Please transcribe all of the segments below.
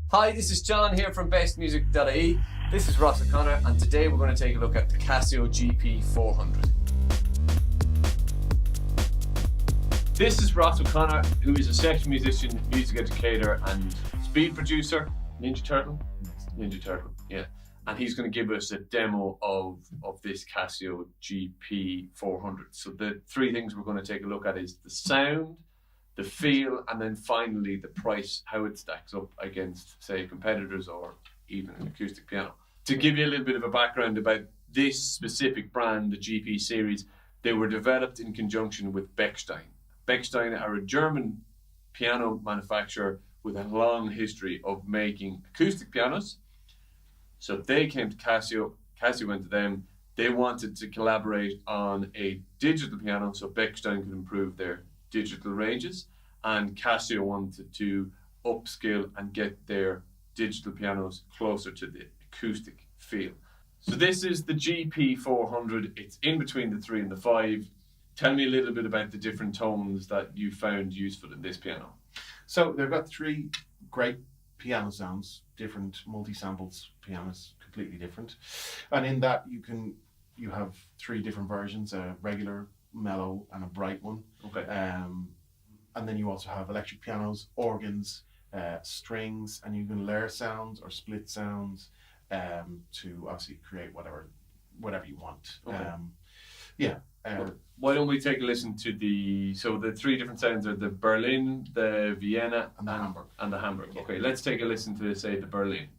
Hi, this is John here from bestmusic.ie. This is Ross O'Connor, and today we're going to take a look at the Casio GP400. This is Ross O'Connor, who is a session musician, music educator, and speed producer. Ninja Turtle, yeah. And he's going to give us a demo of this Casio GP400. So the three things we're going to take a look at is the sound, the feel, and then finally the price, how it stacks up against, say, competitors or even an acoustic piano. To give you a little bit of a background about this specific brand, the GP series, they were developed in conjunction with Bechstein. Bechstein are a German piano manufacturer with a long history of making acoustic pianos. So they came to Casio, Casio went to them. They wanted to collaborate on a digital piano so Bechstein could improve their digital ranges, and Casio wanted to upskill and get their digital pianos closer to the acoustic feel. So this is the GP400. It's in between the 3 and the 5. Tell me a little bit about the different tones that you found useful in this piano. So they've got 3 great piano sounds, different multi-samples pianos, completely different. And in that you have 3 different versions, a regular, mellow, and a bright one. Okay. And then you also have electric pianos, organs, strings, and you can layer sounds or split sounds to obviously create whatever you want. Okay. Why don't we take a listen to the 3 different sounds are the Berlin, the Vienna, and the Hamburg. Yeah. Okay, let's take a listen to, say, the Berlin.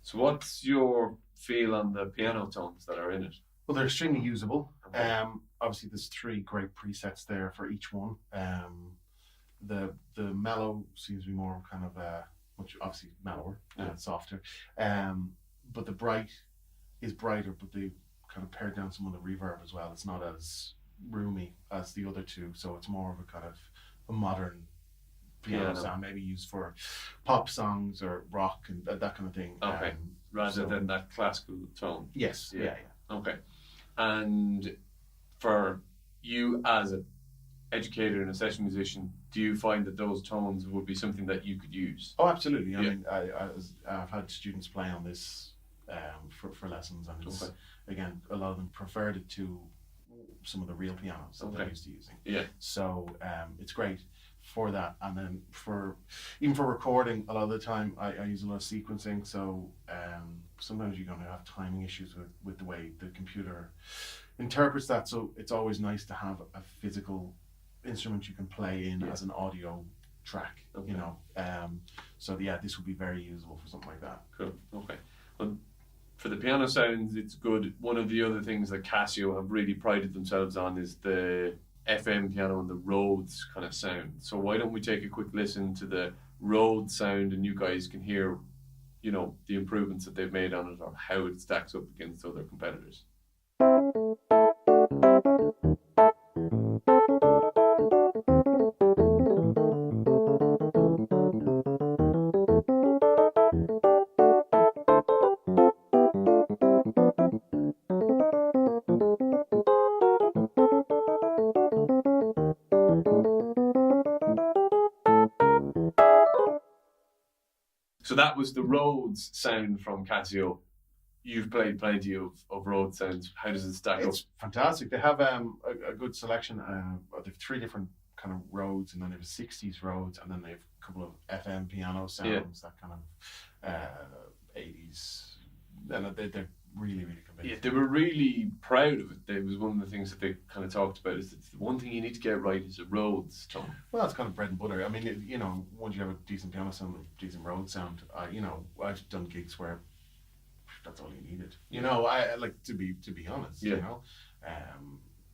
So what's your feel on the piano tones that are in it? Well, they're extremely usable. Obviously, there's 3 great presets there for each one. The mellow seems to be more kind of much obviously mellower and softer. But the bright is brighter, but they kind of pared down some of the reverb as well. It's not as roomy as the other 2, so it's more of a kind of a modern piano sound, maybe used for pop songs or rock and that kind of thing. Okay. Rather than that classical tone. Yes. Yeah. Okay. And for you as an educator and a session musician, do you find that those tones would be something that you could use? Oh, absolutely. I mean, I've had students play on this for lessons, and it's, again, a lot of them preferred it to some of the real pianos that they're used to using. Yeah. So it's great for that, and then even for recording, a lot of the time I use a lot of sequencing, so sometimes you're going to have timing issues with the way the computer interprets that, so it's always nice to have a physical instrument you can play in as an audio track. So this would be very usable for something like that. Cool. Okay. Well, for the piano sounds, it's good. One of the other things that Casio have really prided themselves on is the FM piano and the Rhodes kind of sound. So why don't we take a quick listen to the Rhodes sound, and you guys can hear, the improvements that they've made on it or how it stacks up against other competitors. So that was the Rhodes sound from Casio. You've played plenty of Rhodes sounds. How does it stack up? It's fantastic. They have a good selection. They have 3 different kind of Rhodes, and then they have 60s Rhodes, and then they have a couple of FM piano sounds, that kind of 80s No, they're really, really convincing. Yeah, they were really proud of it. It was one of the things that they kind of talked about. Is it's the one thing you need to get right is a Rhodes tone. Well, it's kind of bread and butter. I mean, once you have a decent piano sound, a decent Rhodes sound, I've done gigs where that's all you needed. I like to be honest. Yeah.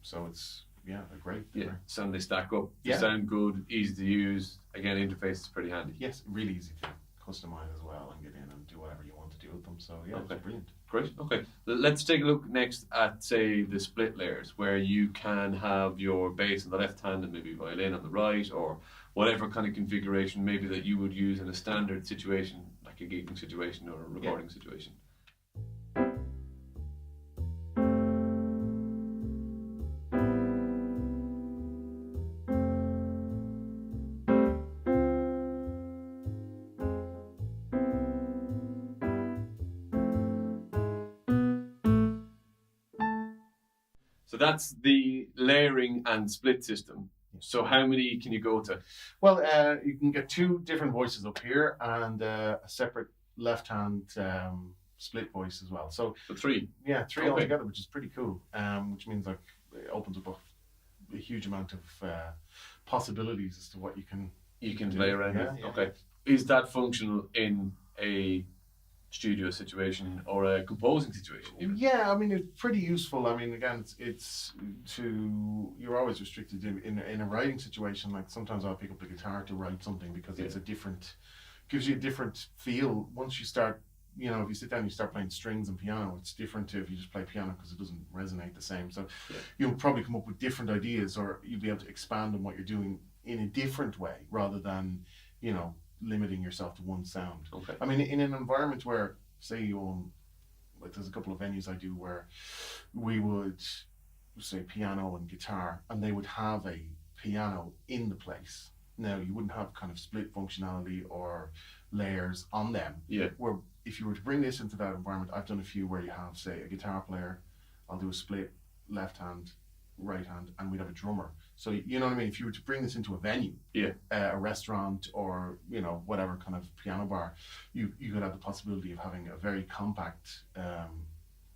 So it's they're great. Yeah, so they stack up. They Yeah. sound good, easy to use. Again, interface is pretty handy. Yes, really easy to customize as well and get in and do whatever you want to do with them. So yeah, Okay. it's brilliant. Great. Okay. Let's take a look next at, say, the split layers, where you can have your bass on the left hand and maybe violin on the right, or whatever kind of configuration maybe that you would use in a standard situation, like a gigging situation or a recording situation. So that's the layering and split system. So how many can you go to? Well, you can get two different voices up here and a separate left-hand split voice as well. So three. Yeah, three Okay. altogether, which is pretty cool. Which means like it opens up a huge amount of possibilities as to what you can do. Play around with. Yeah. Okay. Is that functional in a studio situation or a composing situation even? Yeah, I mean it's pretty useful. I mean, again, you're always restricted in a writing situation. Like sometimes I'll pick up the guitar to write something because it's gives you a different feel. Once you start, if you sit down and you start playing strings and piano, it's different to if you just play piano because it doesn't resonate the same. So you'll probably come up with different ideas, or you'll be able to expand on what you're doing in a different way rather than, limiting yourself to one sound. Okay. I mean, in an environment where, say, you own, like there's a couple of venues I do where we would say piano and guitar, and they would have a piano in the place. Now, you wouldn't have kind of split functionality or layers on them. Yeah. Where if you were to bring this into that environment, I've done a few where you have, say, a guitar player, I'll do a split left hand, right hand, and we'd have a drummer. So you know what I mean? If you were to bring this into a venue, a restaurant, or whatever kind of piano bar, you could have the possibility of having a very compact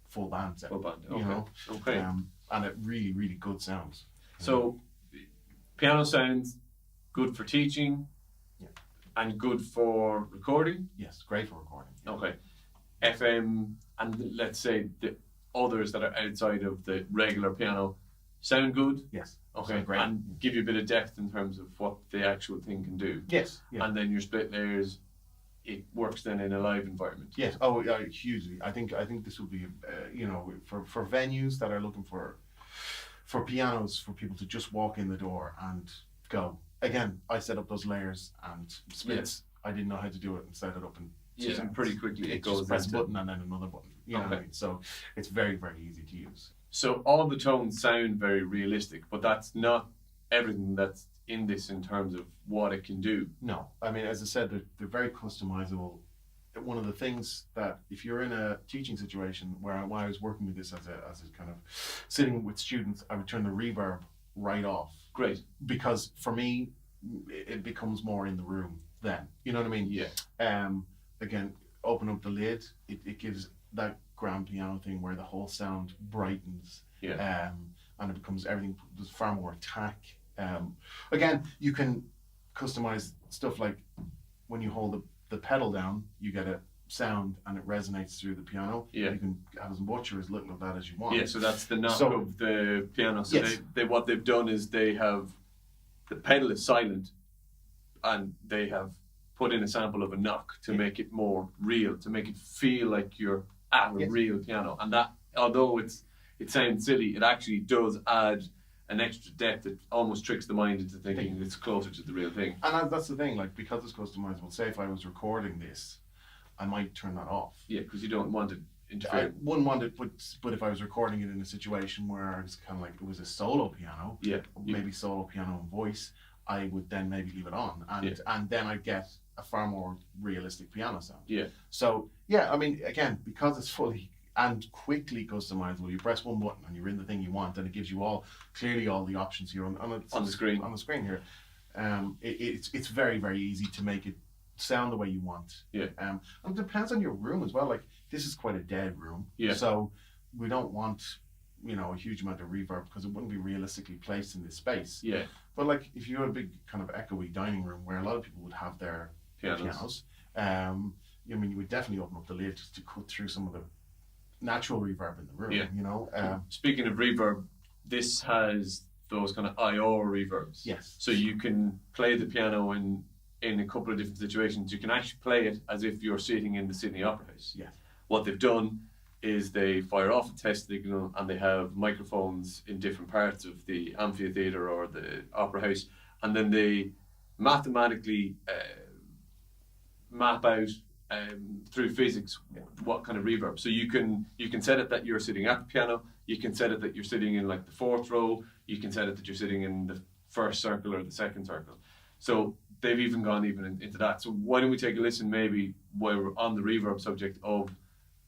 full band set. Full band. Okay. And it really, really good sounds. So piano sounds good for teaching, and good for recording. Yes, great for recording. Okay. FM and let's say the others that are outside of the regular piano sound good. Yes. Okay. Sound great. And give you a bit of depth in terms of what the actual thing can do. Yes. Yeah. And then your split layers, it works then in a live environment. Yes. Oh, hugely. I think this will be, for venues that are looking for pianos for people to just walk in the door and go. Again, I set up those layers and splits. I didn't know how to do it and set it up in 2 seconds. And pretty quickly it goes. Just press a button and then another button. You know what I mean? So it's very, very easy to use. So all the tones sound very realistic, but that's not everything that's in this in terms of what it can do. No, I mean, as I said, they're very customizable. One of the things that if you're in a teaching situation where when I was working with this as a kind of sitting with students, I would turn the reverb right off. Great. Because for me, it becomes more in the room then. You know what I mean? Yeah. Again, open up the lid. It gives that grand piano thing where the whole sound brightens. Yeah. And it becomes everything. There's far more attack. Again, you can customize stuff like when you hold the pedal down, you get a sound and it resonates through the piano. Yeah. You can have as much or as little of that as you want. Yeah, so that's the knock of the piano. So yes. they what they've done is they have the pedal is silent, and they have put in a sample of a knock to make it more real, to make it feel like you're at a real piano. And that, although it sounds silly, it actually does add an extra depth. It almost tricks the mind into thinking it's closer to the real thing. And that's the thing, like, because it's customizable, say if I was recording this, I might turn that off. Yeah, because you don't want it I interfering. wouldn't want it, but if I was recording it in a situation where I was kind of like, it was a solo piano, maybe solo piano and voice, I would then maybe leave it on, and then I'd get a far more realistic piano sound. Yeah. So yeah, I mean, again, because it's fully and quickly customizable, you press one button and you're in the thing you want, and it gives you all the options here on the screen. On the screen here. It's very, very easy to make it sound the way you want. Yeah. And it depends on your room as well. Like this is quite a dead room. Yeah. So we don't want, a huge amount of reverb because it wouldn't be realistically placed in this space. Yeah. But like if you had a big kind of echoey dining room where a lot of people would have their pianos, you would definitely open up the lid just to cut through some of the natural reverb in the room. Yeah. Speaking of reverb, this has those kind of I/O reverbs. Yes. So you can play the piano in a couple of different situations. You can actually play it as if you're sitting in the Sydney Opera House. Yes. What they've done is they fire off a test signal and they have microphones in different parts of the amphitheatre or the opera house, and then they mathematically map out through physics what kind of reverb. So you can set it that you're sitting at the piano, you can set it that you're sitting in like the fourth row, you can set it that you're sitting in the first circle or the second circle. So they've even gone into that. So why don't we take a listen, maybe while we're on the reverb subject, of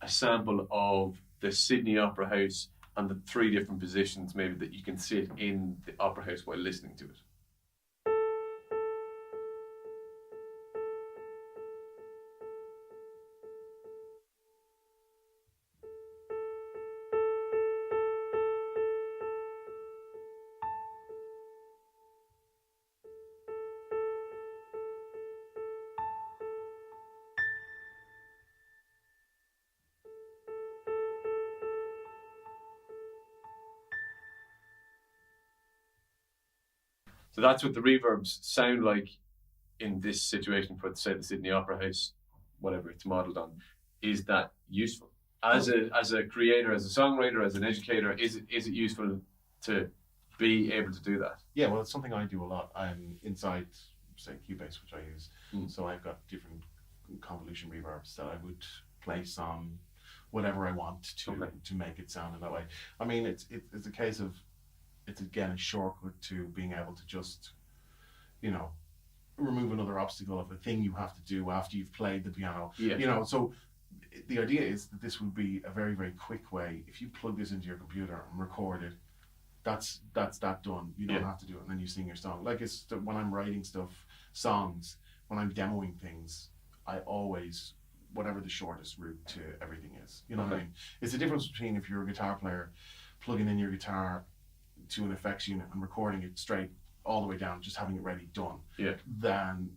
a sample of the Sydney Opera House and the 3 different positions maybe that you can sit in the Opera House while listening to it. So that's what the reverbs sound like in this situation for, say, the Sydney Opera House, whatever it's modelled on. Is that useful? As a creator, as a songwriter, as an educator, is it useful to be able to do that? Yeah, well, it's something I do a lot. I'm inside, say, Cubase, which I use. So I've got different convolution reverbs that I would place on whatever I want to make it sound in that way. I mean, it's a case of, it's again a shortcut to being able to just, remove another obstacle of a thing you have to do after you've played the piano. Yeah. So the idea is that this would be a very, very quick way. If you plug this into your computer and record it, that's that done. You don't have to do it, and then you sing your song. Like when I'm writing songs, when I'm demoing things, I always, whatever the shortest route to everything is. You know what I mean? It's the difference between if you're a guitar player, plugging in your guitar to an effects unit and recording it straight all the way down, just having it ready, done. Yeah. Than,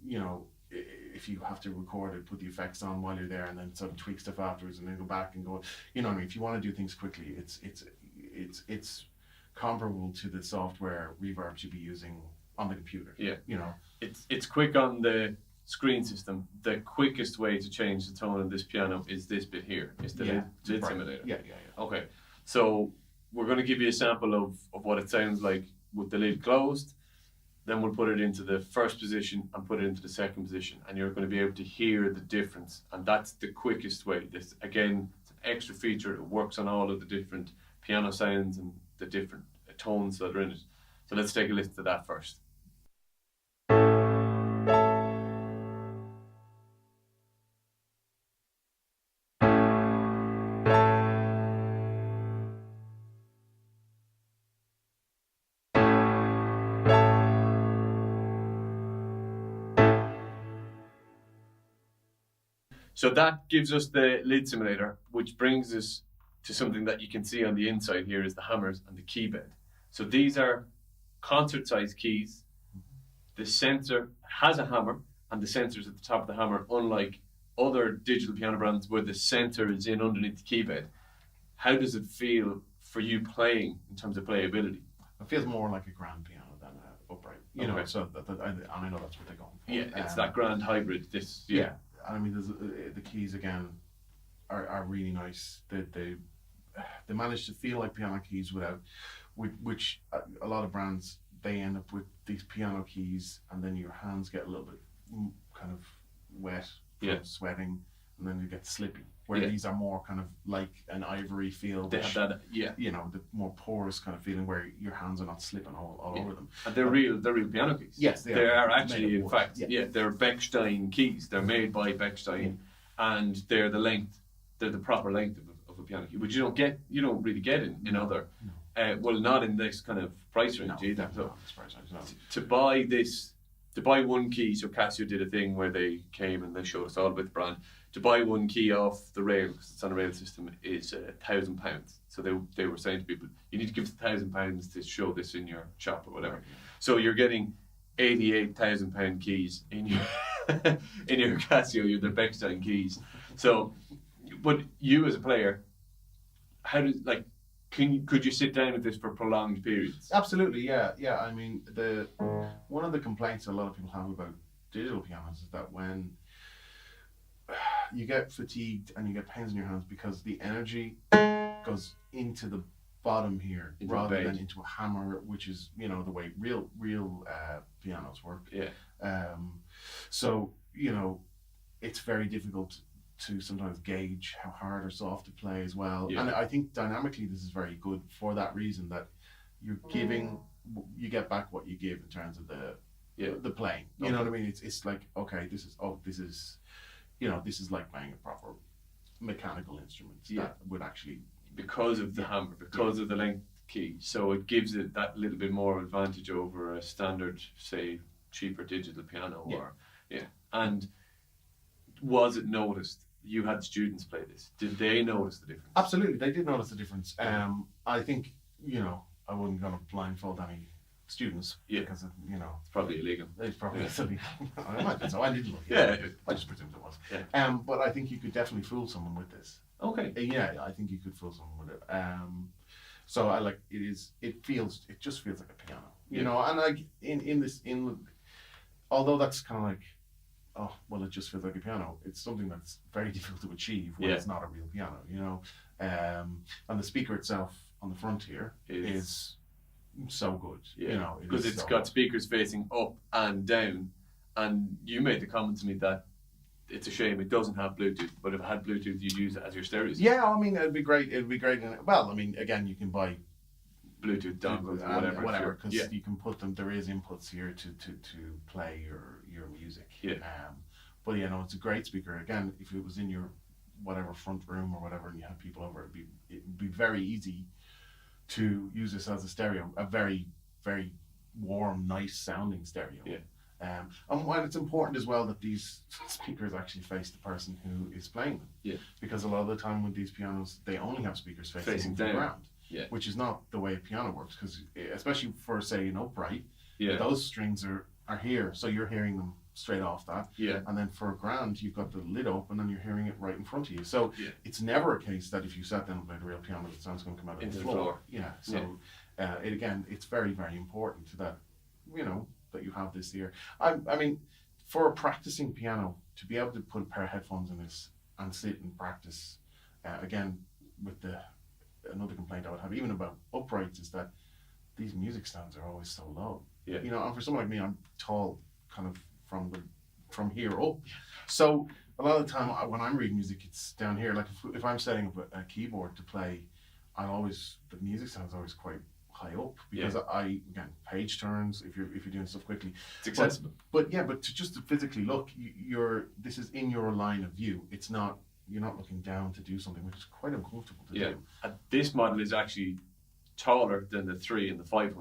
if you have to record it, put the effects on while you're there, and then sort of tweak stuff afterwards, and then go back and go. You know what I mean? If you want to do things quickly, it's comparable to the software reverb you'd be using on the computer. Yeah. It's quick on the screen system. The quickest way to change the tone of this piano is this bit here. It's the lid simulator. Yeah. Okay. So we're going to give you a sample of what it sounds like with the lid closed. Then we'll put it into the first position and put it into the second position, and you're going to be able to hear the difference. And that's the quickest way. This, again, it's an extra feature. It works on all of the different piano sounds and the different tones that are in it. So let's take a listen to that first. So that gives us the lid simulator, which brings us to something that you can see on the inside here is the hammers and the key bed. So these are concert-sized keys. The sensor has a hammer, and the sensor's at the top of the hammer, unlike other digital piano brands where the sensor is in underneath the key bed. How does it feel for you playing in terms of playability? It feels more like a grand piano than an upright. So I know that's what they're going for. Yeah, it's that grand hybrid. Yeah. I mean, the keys again are really nice. They manage to feel like piano keys which a lot of brands, they end up with these piano keys, and then your hands get a little bit kind of wet from sweating, and then you get slippy. Where these are more kind of like an ivory feel. They have that, the more porous kind of feeling where your hands are not slipping all over them. And they're real piano keys. Yes, they are actually, in fact, they're Bechstein keys. They're made by Bechstein, and they're the proper length of a piano key, which you don't really get in other. No. Well, not in this kind of price range either. No, to buy this to buy one key, so Casio did a thing where they came and they showed us all about the brand. To buy one key off the rail, because it's on a rail system, is £1,000. So they were saying to people, you need to give us £1,000 to show this in your shop or whatever. So you're getting £88,000 keys in your in your Casio, the Bechstein keys. So, but you as a player, could you sit down with this for prolonged periods? Absolutely, yeah. I mean, one of the complaints a lot of people have about digital pianos is that when you get fatigued and you get pains in your hands because the energy goes into the bottom here rather than into a hammer, which is the way real pianos work. Yeah. So it's very difficult to sometimes gauge how hard or soft to play as well. Yeah. And I think dynamically this is very good for that reason, that you get back what you give in terms of the playing. You know what I mean? It's like, okay, this is like playing a proper mechanical instrument that would actually, because of the hammer, because of the length key, so it gives it that little bit more advantage over a standard, say, cheaper digital piano. And was it noticed? You had students play this. Did they notice the difference? Absolutely, they did notice the difference. I think I wouldn't gonna blindfold any students because it's probably illegal. It's probably illegal. I imagine so. I didn't look. I just presumed it was. Yeah. But I think you could definitely fool someone with this. Okay. I think you could fool someone with it. So I like it is. It just feels like a piano. And like in although that's kind of like, oh, well, it just feels like a piano. It's something that's very difficult to achieve when it's not a real piano, and the speaker itself on the front here is so good, because it's got speakers facing up and down. And you made the comment to me that it's a shame it doesn't have Bluetooth, but if it had Bluetooth, you'd use it as your stereo system. Yeah, I mean, it'd be great. Well, I mean, again, you can buy Bluetooth dongles or whatever, because you can put them. There is inputs here to play your music. Yeah. But it's a great speaker. Again, if it was in your whatever front room or whatever, and you had people over, it'd be very easy to use this as a stereo. A very, very warm, nice sounding stereo. Yeah. And when it's important as well that these speakers actually face the person who is playing them. Yeah. Because a lot of the time with these pianos, they only have speakers facing down. the ground. Yeah. Which is not the way a piano works, because especially for, say, an upright, yeah, those strings are here, so you're hearing them straight off that. Yeah. And then for a grand, you've got the lid up, and then you're hearing it right in front of you. So it's never a case that if you sat down and played a real piano, the sound's going to come out of the floor. Yeah. So it's very, very important that that you have this here. I mean, for a practicing piano, to be able to put a pair of headphones in this and sit and practice, again, with another complaint I would have, even about uprights, is that these music stands are always so low. Yeah. And for someone like me, I'm tall, kind of from here up. So a lot of the time when I'm reading music, it's down here. Like if I'm setting up a keyboard to play, the music sound's always quite high up, because again, page turns if you're doing stuff quickly. It's accessible. But to physically look, this is in your line of view. It's not. You're not looking down to do something, which is quite uncomfortable to do. And this model is actually taller than the 3 and the 500.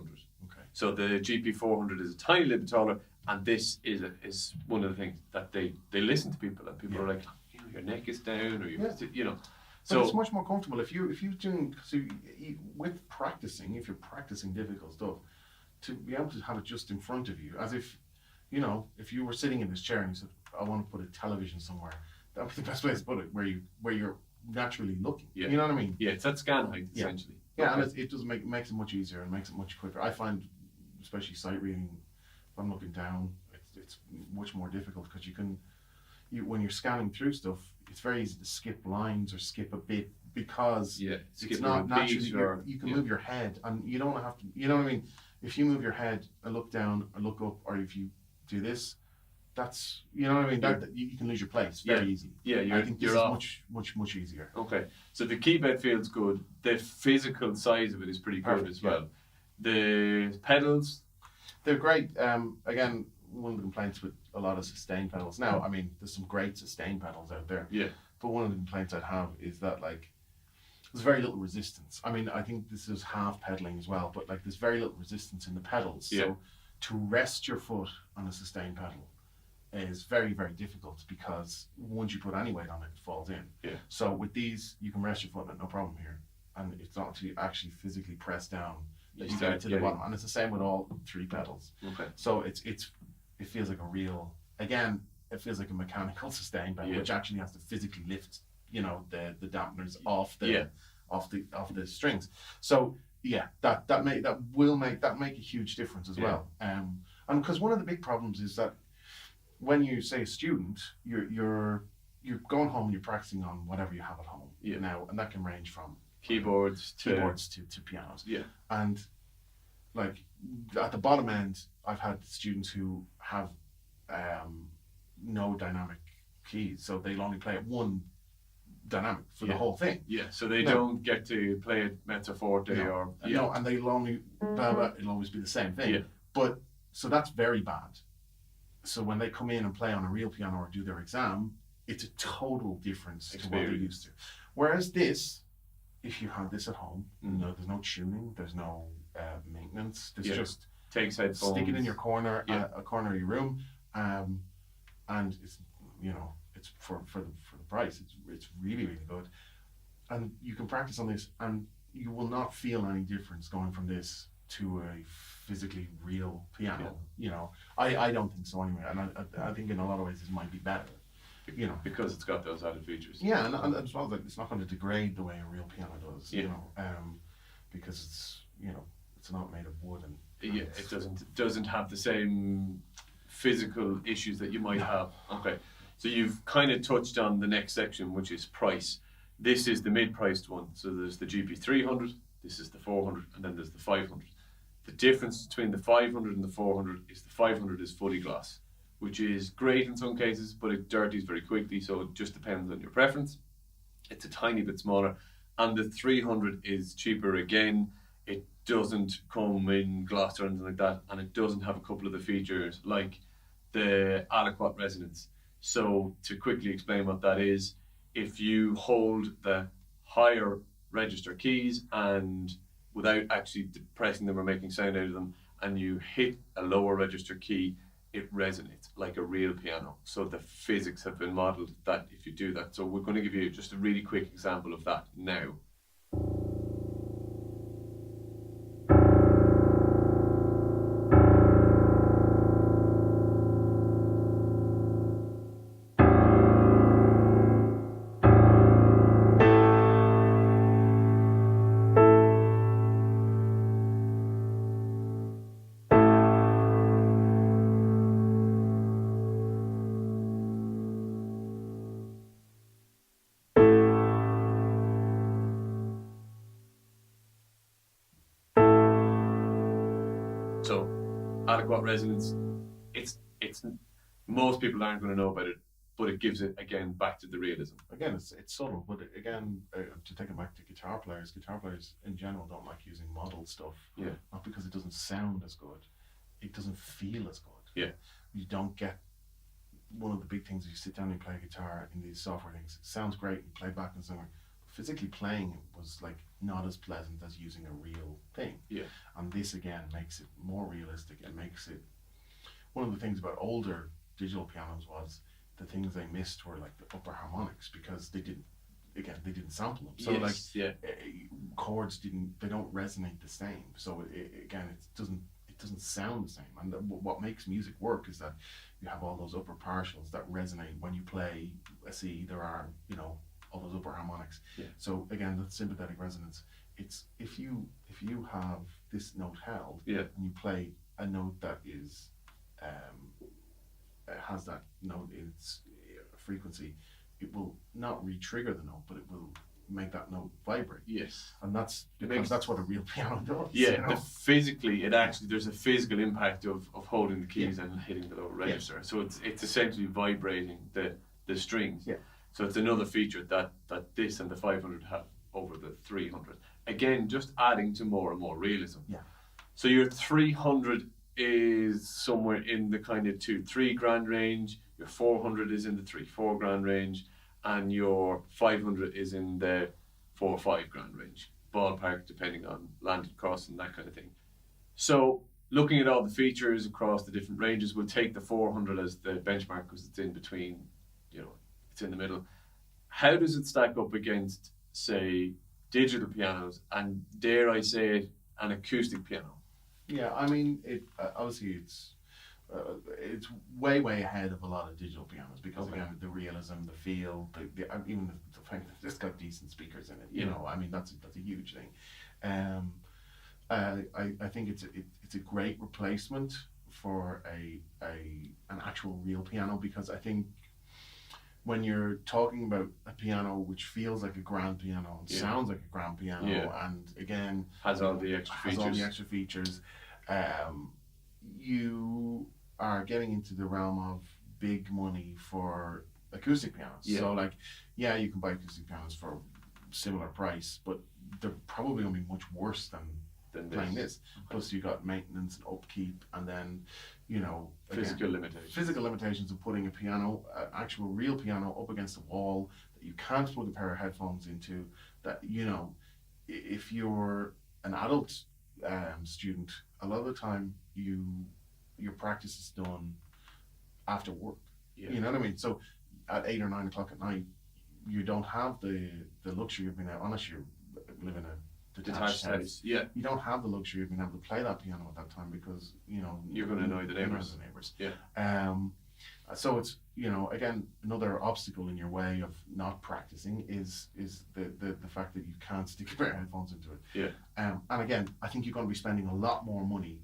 Okay. So the GP400 is a tiny little bit taller, and this is one of the things that they listen to people, and people are like, your neck is down, or So it's much more comfortable if you're doing with practicing. If you're practicing difficult stuff, to be able to have it just in front of you, as if if you were sitting in this chair and you said, I want to put a television somewhere. That would be the best place to put it, where you're naturally looking. Yeah. You know what I mean? Yeah, it's that scan height essentially. Yeah, and it does makes it much easier and makes it much quicker. I find, especially sight reading, if I'm looking down, it's much more difficult, because when you're scanning through stuff, it's very easy to skip lines or skip a bit, because it's not naturally. You can move your head, and you don't have to. You know what I mean? If you move your head, a look down, a look up, or if you do this, that's, you know what I mean? That you can lose your place very easy. Yeah, I think this is much easier. Okay, so the keyboard feels good. The physical size of it is pretty good as well. The pedals, they're great. Again, one of the complaints with a lot of sustain pedals. Now, I mean, there's some great sustain pedals out there. Yeah. But one of the complaints I'd have is that there's very little resistance. I mean, I think this is half pedaling as well, but there's very little resistance in the pedals. Yeah. So to rest your foot on a sustain pedal is very, very difficult, because once you put any weight on it, it falls in. Yeah. So with these, you can rest your foot on it, no problem here. And it's not until you actually physically press down that you get it to the bottom. And it's the same with all 3 pedals. Okay. So it feels like a real, again, it feels like a mechanical sustain pedal, which actually has to physically lift, the dampeners off the strings. So yeah, that will make a huge difference as well. And because one of the big problems is that when you say a student, you're going home and you're practicing on whatever you have at home now, and that can range from keyboards to pianos. Yeah. And like at the bottom end, I've had students who have no dynamic keys, so they'll only play at one dynamic for the whole thing. Yeah, so they don't get to play it mezzo forte no, and they'll only it'll always be the same thing. Yeah. But so that's very bad. So when they come in and play on a real piano or do their exam, it's a total difference to what they're used to. Whereas this, if you have this at home, there's no tuning, there's no maintenance. There's just takes headphones, stick it in your corner, a corner of your room, and it's it's for the price. It's really, really good, and you can practice on this, and you will not feel any difference going from this to a physically real piano. I don't think so anyway, and I think in a lot of ways this might be better. Because it's got those added features. Yeah, and as well, like, it's not going to degrade the way a real piano does. Because it's not made of wood and it doesn't have the same physical issues that you might have. Okay, so you've kind of touched on the next section, which is price. This is the mid-priced one. So there's the GP300, this is the 400, and then there's the 500. The difference between the 500 and the 400 is the 500 is fully gloss, which is great in some cases, but it dirties very quickly, so it just depends on your preference. It's a tiny bit smaller. And the 300 is cheaper again. It doesn't come in gloss or anything like that, and it doesn't have a couple of the features like the aliquot resonance. So to quickly explain what that is, if you hold the higher register keys and without actually depressing them or making sound out of them, and you hit a lower register key, it resonates like a real piano. So the physics have been modeled that if you do that. So we're going to give you just a really quick example of that now. So, aliquot resonance, it's most people aren't going to know about it, but it gives it again back to the realism. Again, it's subtle, but again, to take it back to guitar players in general don't like using model stuff. Yeah. Not because it doesn't sound as good, it doesn't feel as good. Yeah. You don't get one of the big things. You sit down and play guitar in these software things. It sounds great and play back and somewhere. Physically playing it was like not as pleasant as using a real thing. Yeah. And this again makes it more realistic. It makes it. One of the things about older digital pianos was the things they missed were like the upper harmonics, because they didn't sample them. So chords they don't resonate the same. So it doesn't sound the same. And what makes music work is that you have all those upper partials that resonate when you play a C. There are all those upper harmonics. Yeah. So again, that sympathetic resonance. It's if you have this note held and you play a note that is has that note in its frequency, it will not re-trigger the note, but it will make that note vibrate. Yes. And that's because that's what a real piano does. Yeah, physically, there's a physical impact of holding the keys and hitting the lower register. So it's essentially vibrating the strings. Yeah. So it's another feature that this and the 500 have over the 300. Again, just adding to more and more realism. Yeah. So your 300 is somewhere in the kind of 2-3 grand range. Your 400 is in the 3-4 grand range, and your 500 is in the 4 or 5 grand range, ballpark, depending on landed costs and that kind of thing. So looking at all the features across the different ranges, we'll take the 400 as the benchmark because it's in between, it's in the middle. How does it stack up against, say, digital pianos and, dare I say it, an acoustic piano? Yeah, I mean, obviously it's way ahead of a lot of digital pianos because again, the realism, the feel, even the fact that it's got decent speakers in it. I mean, that's a huge thing. I think it's a great replacement for an actual real piano, because I think when you're talking about a piano which feels like a grand piano and sounds like a grand piano, and again has all the extra features, you are getting into the realm of big money for acoustic pianos. So you can buy acoustic pianos for similar price, but they're probably going to be much worse than playing this. Plus you got maintenance and upkeep, and then physical limitations of putting a piano, actual real piano, up against a wall that you can't plug a pair of headphones into. That if you're an adult student, a lot of the time your practice is done after work. You know what I mean? So at 8 or 9 o'clock at night, you don't have the luxury of being out, unless you live in a detached house. You don't have the luxury of being able to play that piano at that time, because you're going to annoy the neighbors. So it's again, another obstacle in your way of not practicing is the fact that you can't stick a pair of headphones into it. And again, I think you're going to be spending a lot more money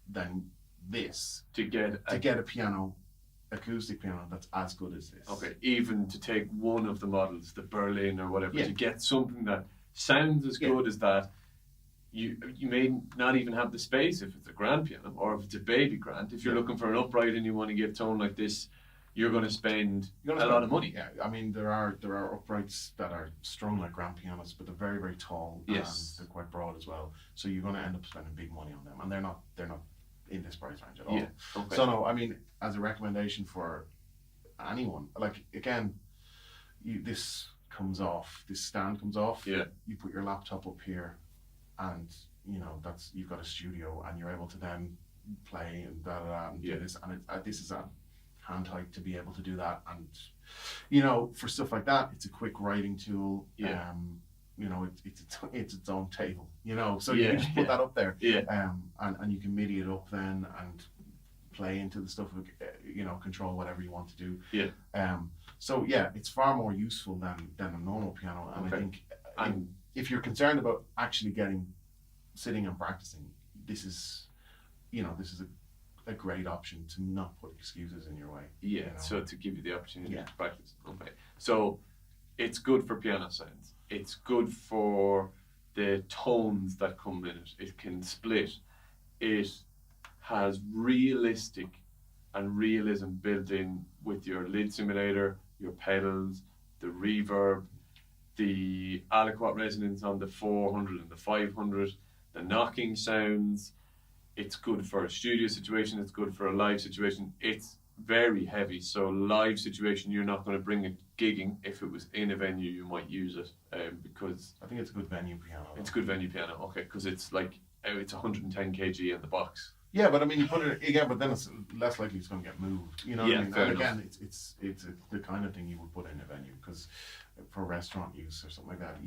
than this to get a piano, acoustic piano, that's as good as this. Okay, even to take one of the models, the Berlin or whatever, to get something that sounds as good as that. You may not even have the space if it's a grand piano, or if it's a baby grand. If you're looking for an upright and you want to get tone like this, you're going to spend a lot of money. Yeah, I mean, there are uprights that are strung like grand pianos, but they're very, very tall, and they're quite broad as well. So you're going to end up spending big money on them, and they're not in this price range at all. Okay. So no, I mean, as a recommendation for anyone, again, this stand comes off. You put your laptop up here, and you've got a studio, and you're able to then play and and do this, and this is a hand height to be able to do that, and for stuff like that, it's a quick writing tool. It's its own table, so you can just put that up there, and you can MIDI it up then and play into the stuff, control whatever you want to do. So it's far more useful than a normal piano, and I think if you're concerned about actually sitting and practicing, this is a great option to not put excuses in your way. So to give you the opportunity to practice. Okay, so it's good for piano sounds. It's good for the tones that come in it. It can split. It has realistic and realism built in with your lid simulator, your pedals, the reverb, the aliquot resonance on the 400 and the 500, the knocking sounds. It's good for a studio situation. It's good for a live situation. It's very heavy, so live situation you're not going to bring it gigging. If it was in a venue, you might use it because I think it's a good venue piano. It's a good venue piano, okay, because it's 110 kg in the box. Yeah, but I mean, you put it again, but then it's less likely it's going to get moved. What I mean? And again, it's the kind of thing you would put in a venue, because for restaurant use or something like that,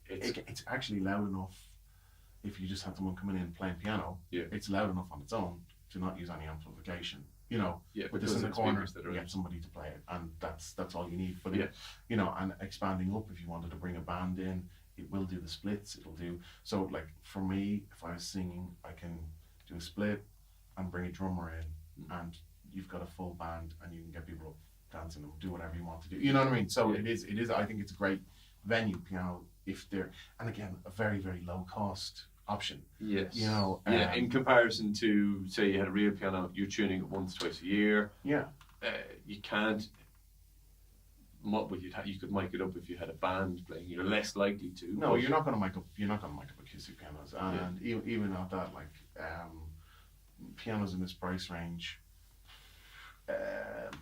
it's actually loud enough. If you just have someone coming in playing piano, it's loud enough on its own to not use any amplification. With this in the corner, you get somebody to play it, and that's all you need. But and expanding up, if you wanted to bring a band in, it will do the splits. It'll do so. Like for me, if I was singing, I can do a split and bring a drummer in, and you've got a full band, and you can get people up dancing and do whatever you want to do. You know what I mean? So it is. I think it's a great venue piano if they're, and again, a very, very low cost option. Yes. In comparison to, say, you had a real piano, you're tuning it once, twice a year. Yeah. You can't. You could mic it up if you had a band playing. You're less likely to. No, you're not going to mic up. You're not going to mic up acoustic pianos, and even at that, pianos in this price range, a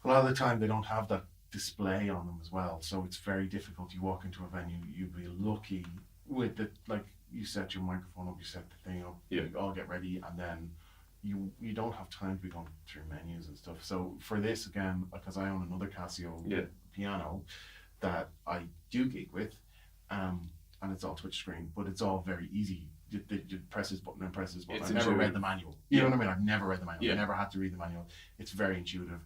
lot of the time they don't have that display on them as well. So it's very difficult. You walk into a venue, you'd be lucky with you set your microphone up, you set the thing up, Yeah. you all get ready, and then you don't have time to be going through menus and stuff. So for this, again, because I own another Casio piano that I do gig with, and it's all touch screen, but it's all very easy. You press this button and press this button. I've never read the manual. You know what I mean? I've never read the manual. I never had to read the manual. It's very intuitive.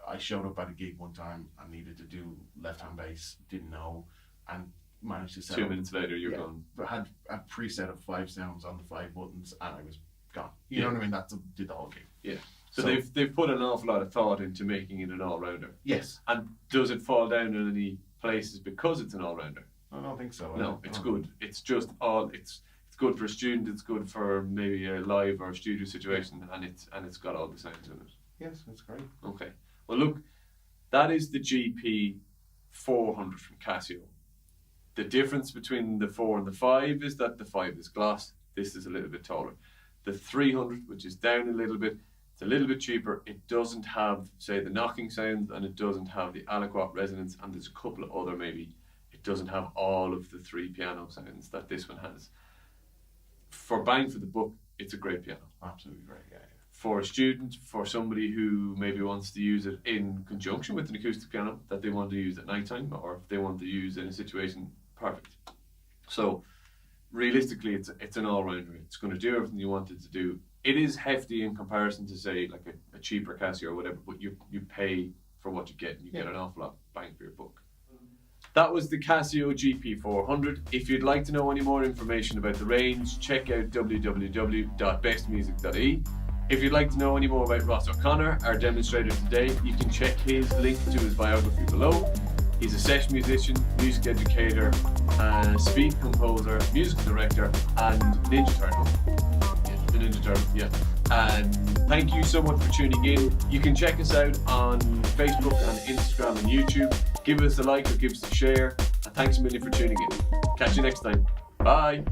I showed up at a gig one time and needed to do left-hand bass, didn't know, and managed to set 2 minutes later, you're gone. I had a preset of 5 sounds on the 5 buttons, and I was gone. You know what I mean? That did the whole gig. Yeah. So they've put an awful lot of thought into making it an all-rounder. Yes. And does it fall down in any places because it's an all-rounder? I don't think so. No, it's good. It's just it's good for a student. It's good for maybe a live or studio situation, and it's got all the sounds in it. Yes, that's great. Okay. Well, look, that is the GP400 from Casio. The difference between the 4 and the 5 is that the 5 is gloss. This is a little bit taller. The 300, which is down a little bit, it's a little bit cheaper. It doesn't have, say, the knocking sound, and it doesn't have the aliquot resonance, and there's a couple of other maybe. It doesn't have all of the 3 piano sounds that this one has. For bang for the buck, it's a great piano. Absolutely great, yeah. For a student, for somebody who maybe wants to use it in conjunction with an acoustic piano that they want to use at night time, or if they want to use in a situation, perfect. So realistically, it's an all-rounder. It's going to do everything you want it to do. It is hefty in comparison to, say, like a cheaper Casio or whatever, but you pay for what you get, and you get an awful lot bang for your buck. That was the Casio GP400. If you'd like to know any more information about the range, check out www.bestmusic.ie. If you'd like to know any more about Ross O'Connor, our demonstrator today, you can check his link to his biography below. He's a session musician, music educator, speed composer, music director, and Ninja Turtle. The Ninja Turtle, yeah. And thank you so much for tuning in. You can check us out on Facebook and Instagram and YouTube. Give us a like or give us a share. And thanks a million for tuning in. Catch you next time. Bye.